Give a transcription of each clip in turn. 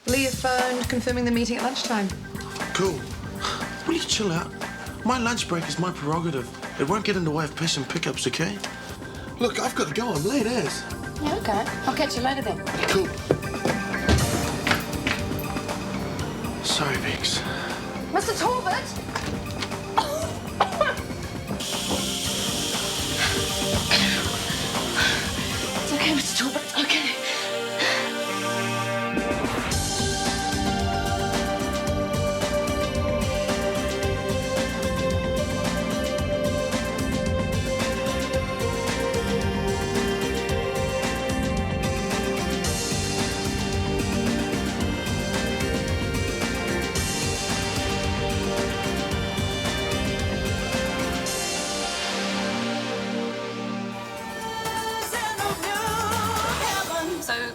Leah phoned, confirming the meeting at lunchtime. Cool. Will you chill out? My lunch break is my prerogative. It won't get in the way of pace and pickups, okay? Look, I've got to go. I'm late as. Yeah, okay. I'll catch you later then. Cool. Sorry, Biggs. Mr. Talbot! It's okay, Mr. Talbot. It's okay.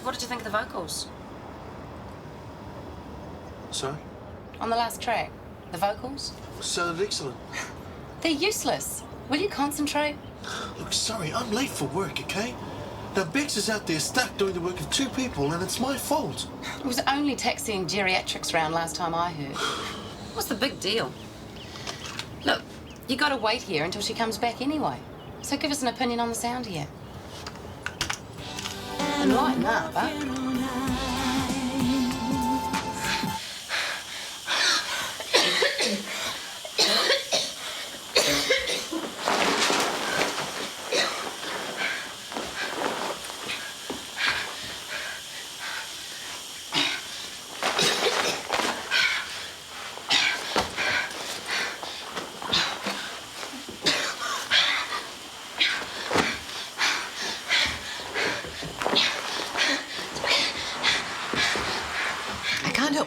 What did you think of the vocals? Sorry? On the last track, the vocals? Sounded excellent. They're useless. Will you concentrate? Look, sorry, I'm late for work, okay? Now, Biggs is out there stuck doing the work of two people, and it's my fault. It was only taxiing geriatrics round last time I heard. What's the big deal? Look, you got to wait here until she comes back anyway. So give us an opinion on the sound here. And lighten up, huh?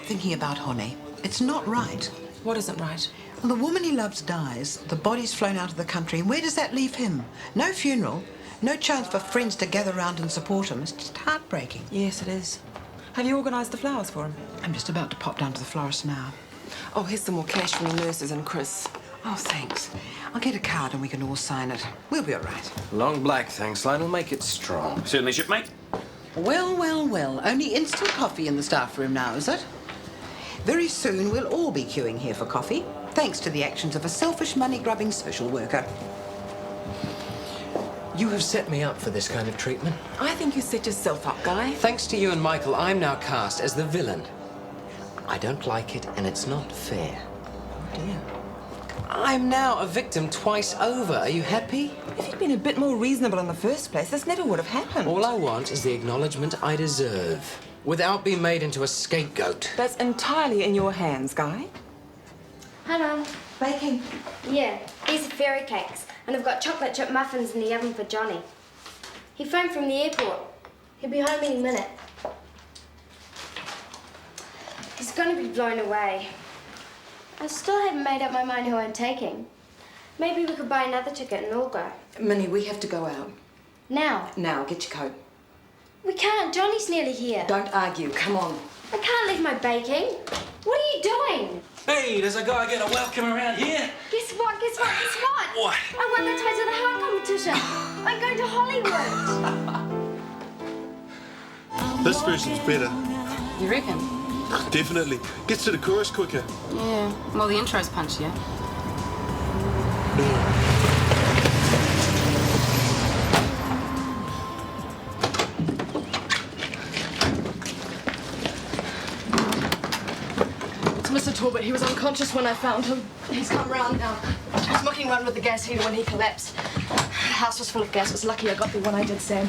Thinking about Honey. It's not right. What isn't right? Well, the woman he loves dies, the body's flown out of the country, and where does that leave him? No funeral, no chance for friends to gather round and support him. It's just heartbreaking. Yes, it is. Have you organised the flowers for him? I'm just about to pop down to the florist now. Oh, here's some more cash from the nurses and Chris. Oh, thanks. I'll get a card and we can all sign it. We'll be all right. Long black, thanks, Lionel. Make it strong. Certainly, shipmate. Well, well, well. Only instant coffee in the staff room now, is it? Very soon we'll all be queuing here for coffee, thanks to the actions of a selfish, money-grubbing social worker. You have set me up for this kind of treatment. I think you set yourself up, Guy. Thanks to you and Michael, I'm now cast as the villain. I don't like it, and it's not fair. Oh, dear. I'm now a victim twice over. Are you happy? If you'd been a bit more reasonable in the first place, this never would have happened. All I want is the acknowledgement I deserve, without being made into a scapegoat. That's entirely in your hands, Guy. Hello. Baking. Yeah, these are fairy cakes, and I've got chocolate chip muffins in the oven for Johnny. He phoned from the airport. He'll be home any minute. He's going to be blown away. I still haven't made up my mind who I'm taking. Maybe we could buy another ticket and all go. Minnie, we have to go out. Now? Now, get your coat. We can't. Johnny's nearly here. Don't argue. Come on. I can't leave my baking. What are you doing? Hey, does a guy get a welcome around here? Guess what? Guess what? Guess what? What? I won the Toes of the Heart competition. I'm going to Hollywood. This version's better. You reckon? Definitely. Gets to the chorus quicker. Yeah. Well, the intro's punchier. Mr. Talbot, he was unconscious when I found him. He's come round now. I was mucking around with the gas heater when he collapsed. The house was full of gas. It was lucky I got there when I did, Sam.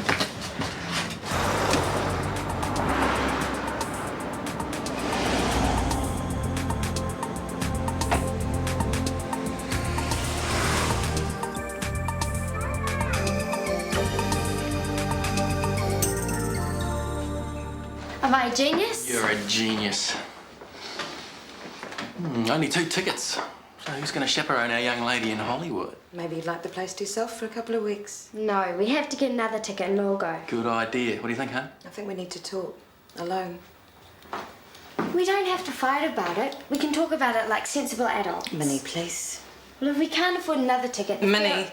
Am I a genius? You're a genius. Only 2 tickets. So who's going to chaperone our young lady in Hollywood? Maybe you'd like the place to yourself for a couple of weeks. No, we have to get another ticket and all go. Good idea. What do you think, huh? I think we need to talk. Alone. We don't have to fight about it. We can talk about it like sensible adults. Minnie, please. Well, if we can't afford another ticket... Minnie.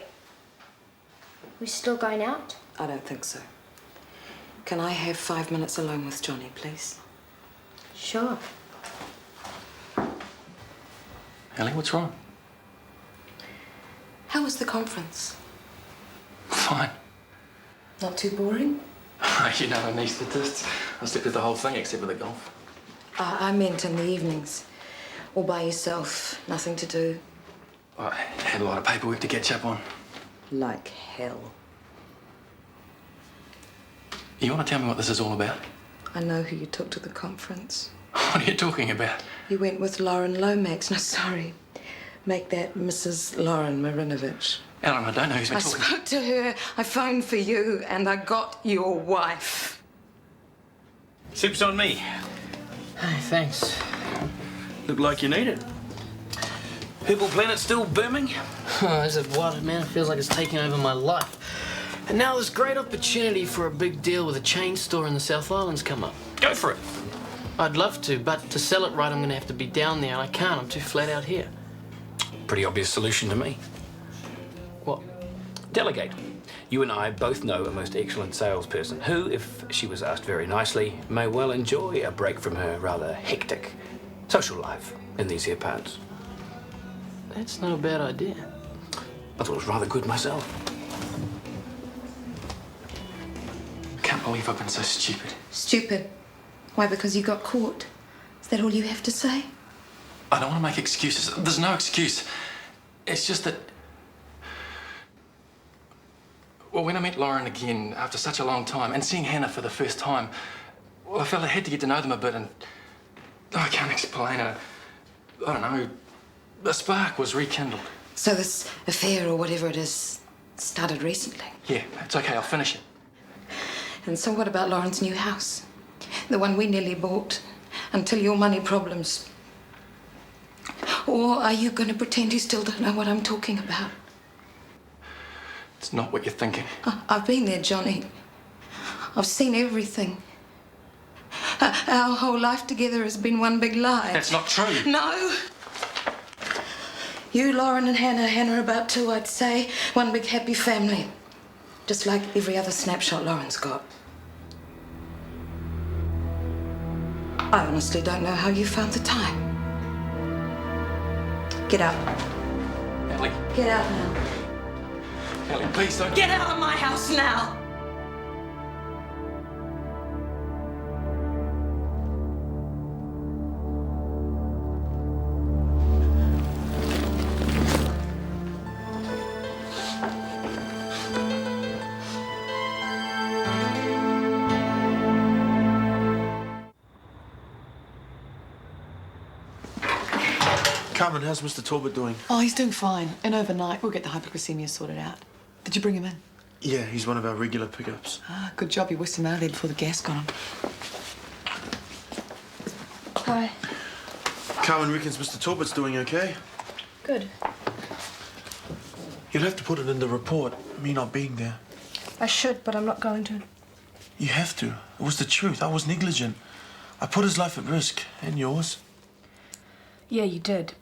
We're still going out? I don't think so. Can I have 5 minutes alone with Johnny, please? Sure. Ellie, what's wrong? How was the conference? Fine. Not too boring? You know, I'm anaesthetist. I slept with the whole thing except for the golf. I meant in the evenings. All by yourself, nothing to do. I had a lot of paperwork to catch up on. Like hell. You want to tell me what this is all about? I know who you took to the conference. What are you talking about? You went with Lauren Lomax. No, sorry. Make that Mrs. Lauren Marinovich. Ellen, I don't know who's been I talking. spoke to her, I phoned for you, and I got your wife. Soup's on me. Hey, thanks. Look like you need it. Purple Planet still booming? Oh, is it what, man? It feels like it's taking over my life. And now this great opportunity for a big deal with a chain store in the South Island's come up. Go for it. I'd love to, but to sell it right, I'm going to have to be down there, and I can't. I'm too flat out here. Pretty obvious solution to me. What? Delegate. You and I both know a most excellent salesperson who, if she was asked very nicely, may well enjoy a break from her rather hectic social life in these here parts. That's not a bad idea. I thought it was rather good myself. I can't believe I've been so stupid. Stupid. Why, because you got caught? Is that all you have to say? I don't want to make excuses. There's no excuse. It's just that... Well, when I met Lauren again after such a long time and seeing Hannah for the first time, well, I felt I had to get to know them a bit and... I can't explain it. I don't know. A spark was rekindled. So this affair or whatever it is started recently? Yeah, it's okay. I'll finish it. And so what about Lauren's new house? The one we nearly bought until your money problems. Or are you going to pretend you still don't know what I'm talking about? It's not what you're thinking. I've been there, Johnny. I've seen everything. Our whole life together has been one big lie. That's not true. No. You, Lauren and Hannah about two, I'd say. One big happy family. Just like every other snapshot Lauren's got. I honestly don't know how you found the time. Get out. Ellie. Get out now. Ellie, please don't... Get out of my house now! Carmen, how's Mr. Talbot doing? Oh, he's doing fine. And overnight, we'll get the hypoglycemia sorted out. Did you bring him in? Yeah, he's one of our regular pickups. Ah, good job you whisked him out of there before the gas got him. Hi. Carmen reckons Mr. Talbot's doing okay. Good. You'll have to put it in the report, me not being there. I should, but I'm not going to. You have to. It was the truth. I was negligent. I put his life at risk, and yours. Yeah, you did.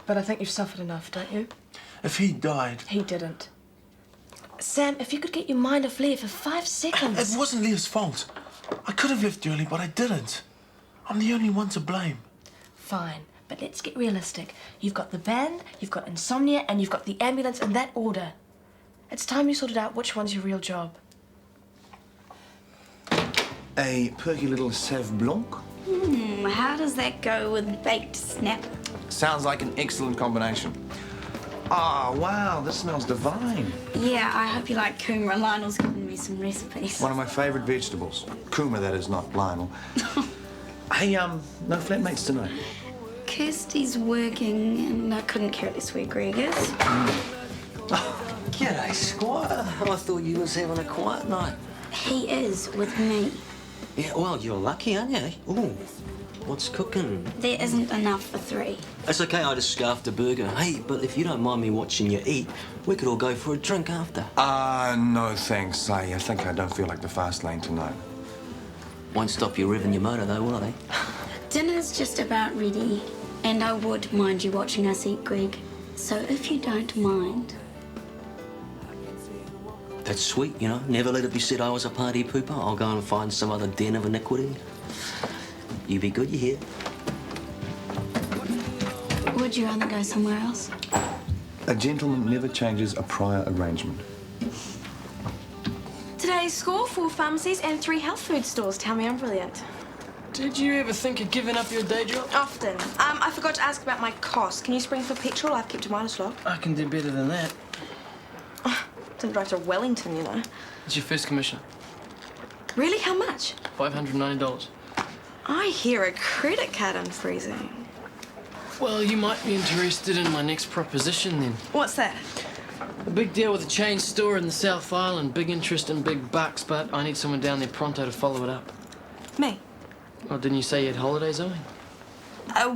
But I think you've suffered enough, don't you? If he died... He didn't. Sam, if you could get your mind off Leah for 5 seconds... It wasn't Leah's fault. I could have left early, but I didn't. I'm the only one to blame. Fine, but let's get realistic. You've got the band, you've got insomnia, and you've got the ambulance in that order. It's time you sorted out which one's your real job. A perky little Sauv Blanc? How does that go with baked snapper? Sounds like an excellent combination. Oh, wow, this smells divine. Yeah, I hope you like kumara. Lionel's given me some recipes. One of my favourite vegetables. Kuma, that is, not Lionel. Hey, no flatmates tonight? Kirsty's working, and I couldn't care less where Greg is. G'day, Squire. I thought you was having a quiet night. He is with me. Yeah, well, you're lucky, aren't you? Ooh, what's cooking? There isn't enough for 3. It's okay, I just scarfed a burger. Hey, but if you don't mind me watching you eat, we could all go for a drink after. No thanks. I think I don't feel like the fast lane tonight. Won't stop you revving your motor, though, will they? Dinner's just about ready, and I would mind you watching us eat, Greg. So if you don't mind... That's sweet, you know. Never let it be said I was a party pooper. I'll go and find some other den of iniquity. You be good, you hear? Would you rather go somewhere else? A gentleman never changes a prior arrangement. Today's score: 4 pharmacies and 3 health food stores. Tell me I'm brilliant. Did you ever think of giving up your day job? Often. I forgot to ask about my cost. Can you spring for petrol? I've kept a minus log. I can do better than that. Didn't drive to Wellington, you know. It's your first commission. Really? How much? $590. I hear a credit card unfreezing. Well, you might be interested in my next proposition then. What's that? A big deal with a chain store in the South Island. Big interest in big bucks, but I need someone down there pronto to follow it up. Me? Well, didn't you say you had holidays, Zoe?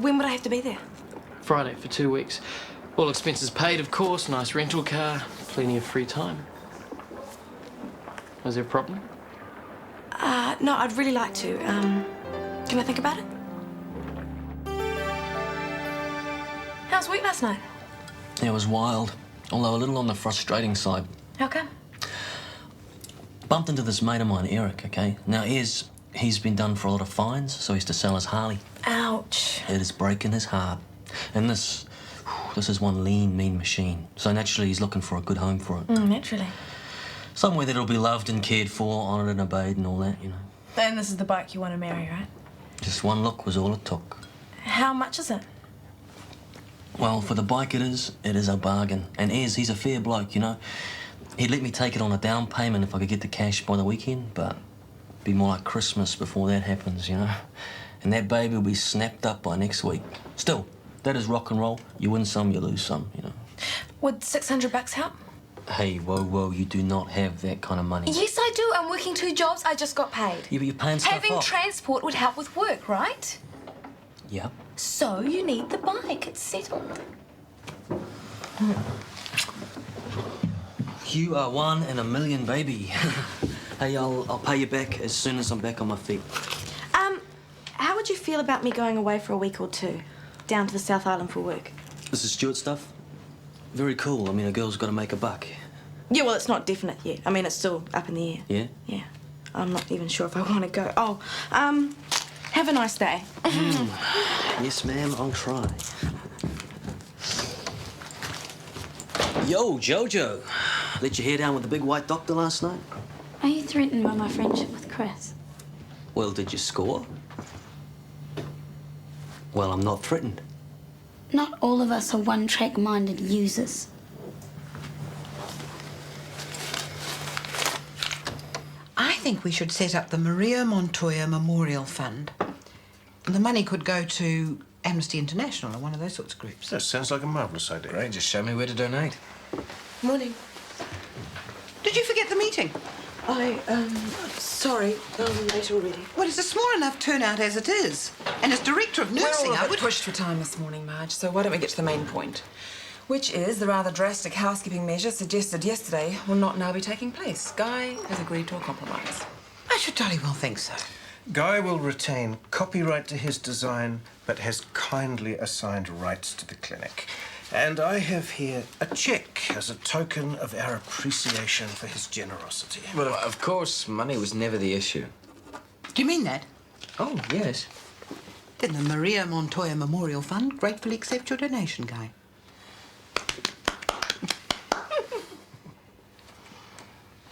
When would I have to be there? Friday for 2 weeks. All expenses paid, of course. Nice rental car. Plenty of free time. Was there a problem? No, I'd really like to. Can I think about it? How's week last night? It was wild, although a little on the frustrating side. How come? Bumped into this mate of mine, Eric, okay? Now, he's been done for a lot of fines, so he's to sell his Harley. Ouch. It is breaking his heart. And this is one lean, mean machine. So naturally, he's looking for a good home for it. Naturally. Somewhere that'll be loved and cared for, honoured and obeyed and all that, you know. And this is the bike you want to marry, right? Just one look was all it took. How much is it? Well, for the bike it is a bargain. And he's a fair bloke, you know. He'd let me take it on a down payment if I could get the cash by the weekend, but it'd be more like Christmas before that happens, you know. And that baby will be snapped up by next week. Still, that is rock and roll. You win some, you lose some, you know. Would $600 help? Hey, whoa, you do not have that kind of money. Yes, I do. I'm working 2 jobs. I just got paid. Yeah, but you're paying stuff Having off. transport would help with work, right? Yep. So you need the bike. It's settled. You are 1 in a million, baby. Hey, I'll pay you back as soon as I'm back on my feet. How would you feel about me going away for a week or 2? Down to the South Island for work? This is Stuart stuff. Very cool. I mean, a girl's got to make a buck. Yeah, well, it's not definite yet. I mean, it's still up in the air. Yeah? Yeah. I'm not even sure if I want to go. Oh, have a nice day. Yes, ma'am, I'll try. Yo, Jojo. Let your hair down with the big white doctor last night? Are you threatened by my friendship with Chris? Well, did you score? Well, I'm not threatened. Not all of us are one-track-minded users. I think we should set up the Maria Montoya Memorial Fund. The money could go to Amnesty International or one of those sorts of groups. That sounds like a marvellous idea. Great, just show me where to donate. Morning. Did you forget the meeting? Sorry, I'm late already. Well, it's a small enough turnout as it is. And as Director of Nursing, We're all I a would... bit pushed for time this morning, Marge, so why don't we get to the main point? Which is the rather drastic housekeeping measure suggested yesterday will not now be taking place. Guy has agreed to a compromise. I should jolly well think so. Guy will retain copyright to his design, but has kindly assigned rights to the clinic. And I have here a cheque as a token of our appreciation for his generosity. Well, of course, money was never the issue. Do you mean that? Oh, yes. Then the Maria Montoya Memorial Fund gratefully accepts your donation, Guy.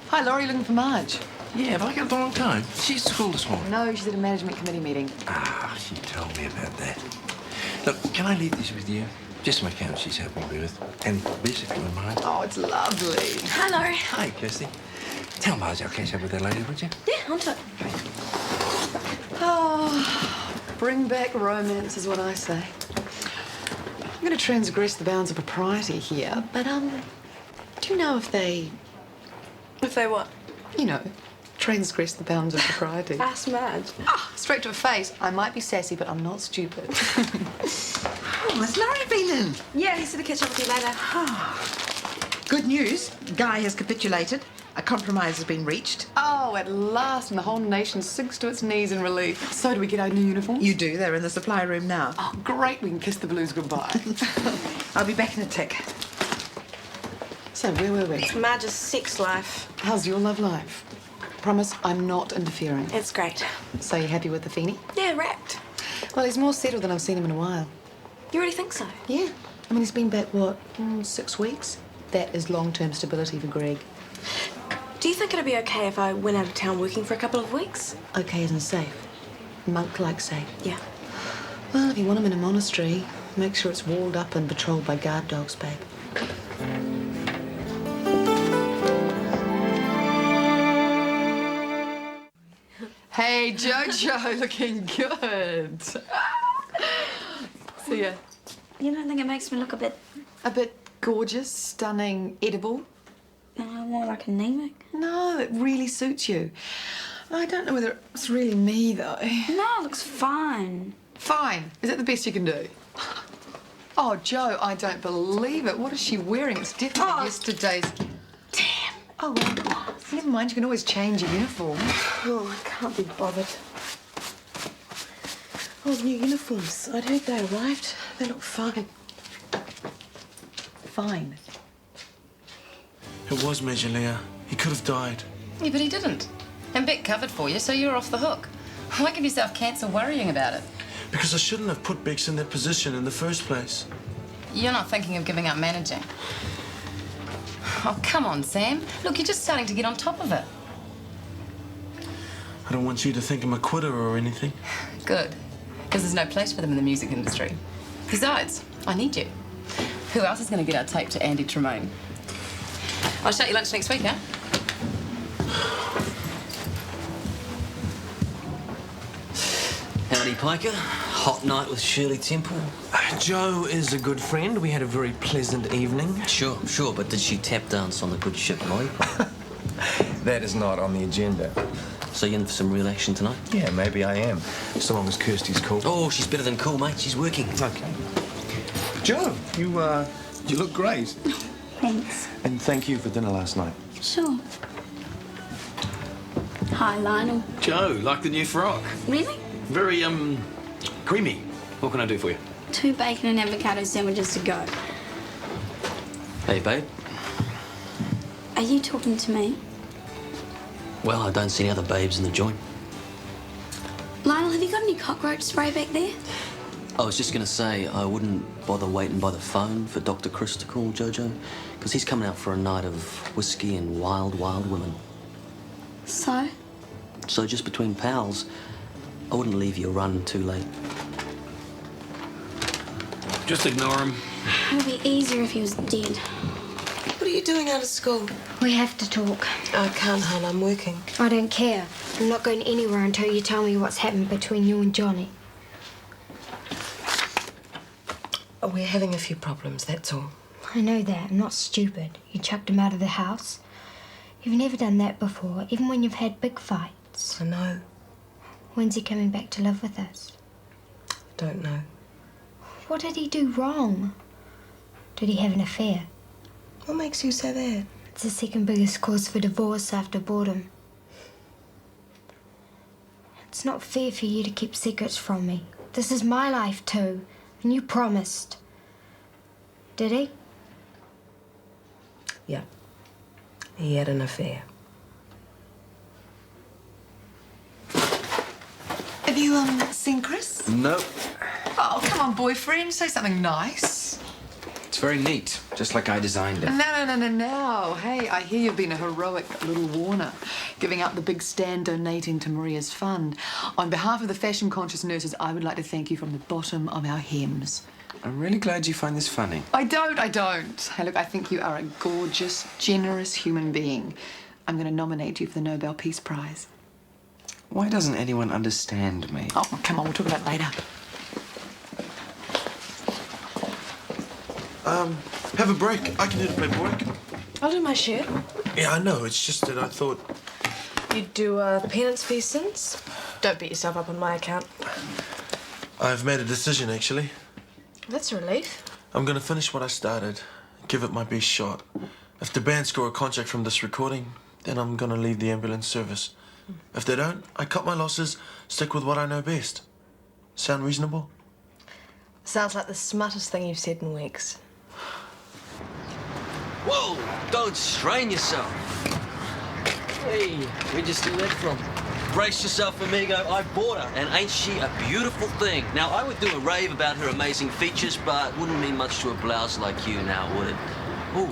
Hi, Laurie, looking for Marge. Yeah, have I got the wrong time? She's at school this morning. No, she's at a management committee meeting. Ah, she told me about that. Look, can I leave this with you? Just some accounts she's helping me with. And this, if you wouldn't mind. Oh, it's lovely. Hello. Hi, Kirsty. Tell Marge I'll catch up with her later, would you? Yeah, on to it. Oh, bring back romance is what I say. I'm going to transgress the bounds of propriety here, but, do you know if they... If they what? You know, transgress the bounds of propriety. Ask Marge. Ah, straight to her face. I might be sassy, but I'm not stupid. Oh, has Laurie been in? Yeah, he said to catch up with you later. Good news. Guy has capitulated. A compromise has been reached. Oh, at last, and the whole nation sinks to its knees in relief. So do we get our new uniforms? You do. They're in the supply room now. Oh, great. We can kiss the blues goodbye. I'll be back in a tick. So, where were we? Marge's sex life. How's your love life? Promise I'm not interfering. It's great. So, you happy with the Feenie? Yeah, wrapped. Well, he's more settled than I've seen him in a while. You really think so? Yeah. I mean, he's been back, what, 6 weeks? That is long-term stability for Greg. Do you think it'd be okay if I went out of town working for a couple of weeks? Okay isn't safe. Monk-like safe. Yeah. Well, if you want him in a monastery, make sure it's walled up and patrolled by guard dogs, babe. Hey, Jojo, looking good. See ya. You don't think it makes me look a bit... A bit gorgeous, stunning, edible? More like anemic? No, it really suits you. I don't know whether it's really me, though. No, it looks fine. Fine? Is that the best you can do? Oh, Jo, I don't believe it. What is she wearing? It's definitely yesterday's... Damn. Oh, well, never mind. You can always change your uniform. Oh, I can't be bothered. Oh, the new uniforms. I'd heard they arrived. They look fine. Fine? It was Major Leah. He could have died. Yeah, but he didn't. And Beck covered for you, so you're off the hook. Why give yourself cancer worrying about it? Because I shouldn't have put Bex in that position in the first place. You're not thinking of giving up managing. Oh, come on, Sam. Look, you're just starting to get on top of it. I don't want you to think I'm a quitter or anything. Good. Because there's no place for them in the music industry. Besides, I need you. Who else is going to get our tape to Andy Tremaine? I'll shout you lunch next week, huh? Howdy, Piker. Hot night with Shirley Temple. Jo is a good friend. We had a very pleasant evening. Sure, but did she tap dance on the good ship, Molly? That is not on the agenda. So you in for some real action tonight? Yeah, maybe I am. So long as Kirsty's cool. Oh, she's better than cool, mate. She's working. Okay. Jo, you look great. Thanks. And thank you for dinner last night. Sure. Hi, Lionel. Jo, like the new frock. Really? Very, creamy. What can I do for you? 2 bacon and avocado sandwiches to go. Hey, babe. Are you talking to me? Well, I don't see any other babes in the joint. Lionel, have you got any cockroach spray back there? I was just going to say I wouldn't bother waiting by the phone for Dr. Chris to call Jojo, because he's coming out for a night of whiskey and wild, wild women. So? So just between pals, I wouldn't leave you run too late. Just ignore him. It would be easier if he was dead. What are you doing out of school? We have to talk. I can't, hon. I'm working. I don't care. I'm not going anywhere until you tell me what's happened between you and Johnny. We're having a few problems, that's all. I know that. I'm not stupid. You chucked him out of the house. You've never done that before, even when you've had big fights. I know. When's he coming back to live with us? Don't know. What did he do wrong? Did he have an affair? What makes you say that? It's the second biggest cause for divorce after boredom. It's not fair for you to keep secrets from me. This is my life too, and you promised. Did he? Yeah. He had an affair. Have you, seen Chris? Nope. Oh, come on, boyfriend. Say something nice. It's very neat, just like I designed it. No. Hey, I hear you've been a heroic little Warner, giving up the big stand donating to Maria's fund. On behalf of the fashion-conscious nurses, I would like to thank you from the bottom of our hems. I'm really glad you find this funny. I don't. Hey, look, I think you are a gorgeous, generous human being. I'm going to nominate you for the Nobel Peace Prize. Why doesn't anyone understand me? Oh, come on, we'll talk about it later. Have a break. I can do the paperwork. I'll do my share. Yeah, I know. It's just that I thought... You do penance fee since? Don't beat yourself up on my account. I've made a decision, actually. That's a relief. I'm going to finish what I started. Give it my best shot. If the band score a contract from this recording, then I'm going to leave the ambulance service. If they don't, I cut my losses, stick with what I know best. Sound reasonable? Sounds like the smartest thing you've said in weeks. Whoa! Don't strain yourself. Hey, where'd you steal that from? Brace yourself, amigo. I bought her, and ain't she a beautiful thing? Now, I would do a rave about her amazing features, but wouldn't mean much to a blouse like you now, would it? Ooh,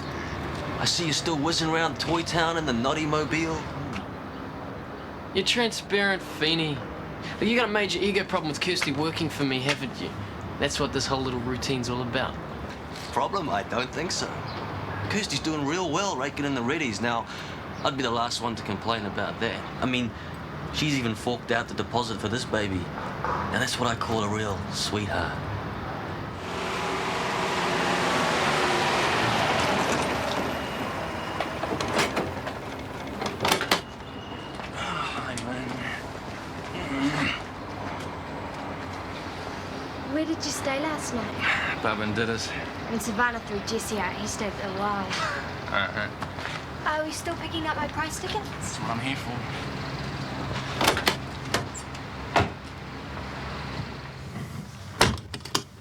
I see you still whizzing around Toy Town in the Naughty Mobile. You're transparent, Feeny. But you got a major ego problem with Kirsty working for me, haven't you? That's what this whole little routine's all about. Problem? I don't think so. Kirsty's doing real well raking in the readies. Now, I'd be the last one to complain about that. I mean, she's even forked out the deposit for this baby. Now, that's what I call a real sweetheart. Where did you stay last night? Bub and Ditters. When Savannah threw Jesse out, he stayed there a while. Uh-huh. Are we still picking up my price tickets? That's what I'm here for.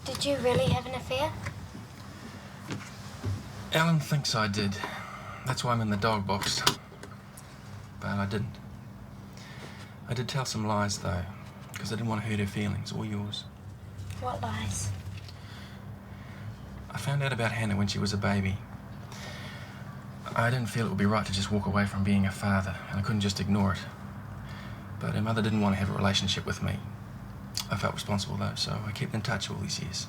Did you really have an affair? Alan thinks I did. That's why I'm in the dog box. But I didn't. I did tell some lies, though, because I didn't want to hurt her feelings or yours. What lies? I found out about Hannah when she was a baby. I didn't feel it would be right to just walk away from being a father, and I couldn't just ignore it. But her mother didn't want to have a relationship with me. I felt responsible, though, so I kept in touch all these years.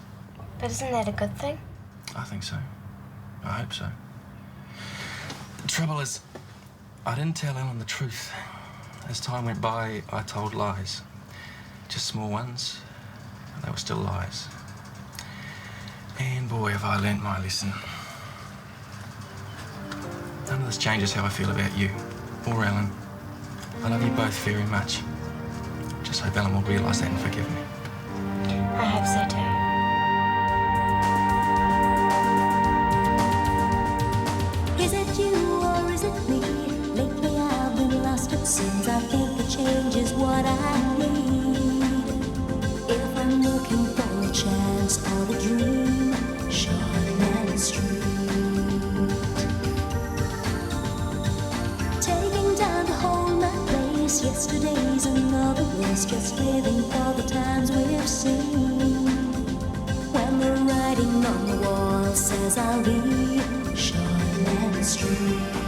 But isn't that a good thing? I think so. I hope so. The trouble is, I didn't tell Ellen the truth. As time went by, I told lies. Just small ones. They were still lies. And boy, have I learnt my lesson. None of this changes how I feel about you or Ellen. I love you both very much. Just hope Ellen will realise that and forgive me. I hope so too. Is it you or is it me? Lately I've been lost it seems. I think the change is what I need. If I'm looking for a chance or a dream, Shortland Street. Taking time to hold my place. Yesterday's another race, just living for the times we've seen. When the writing on the wall says I'll be Shortland Street.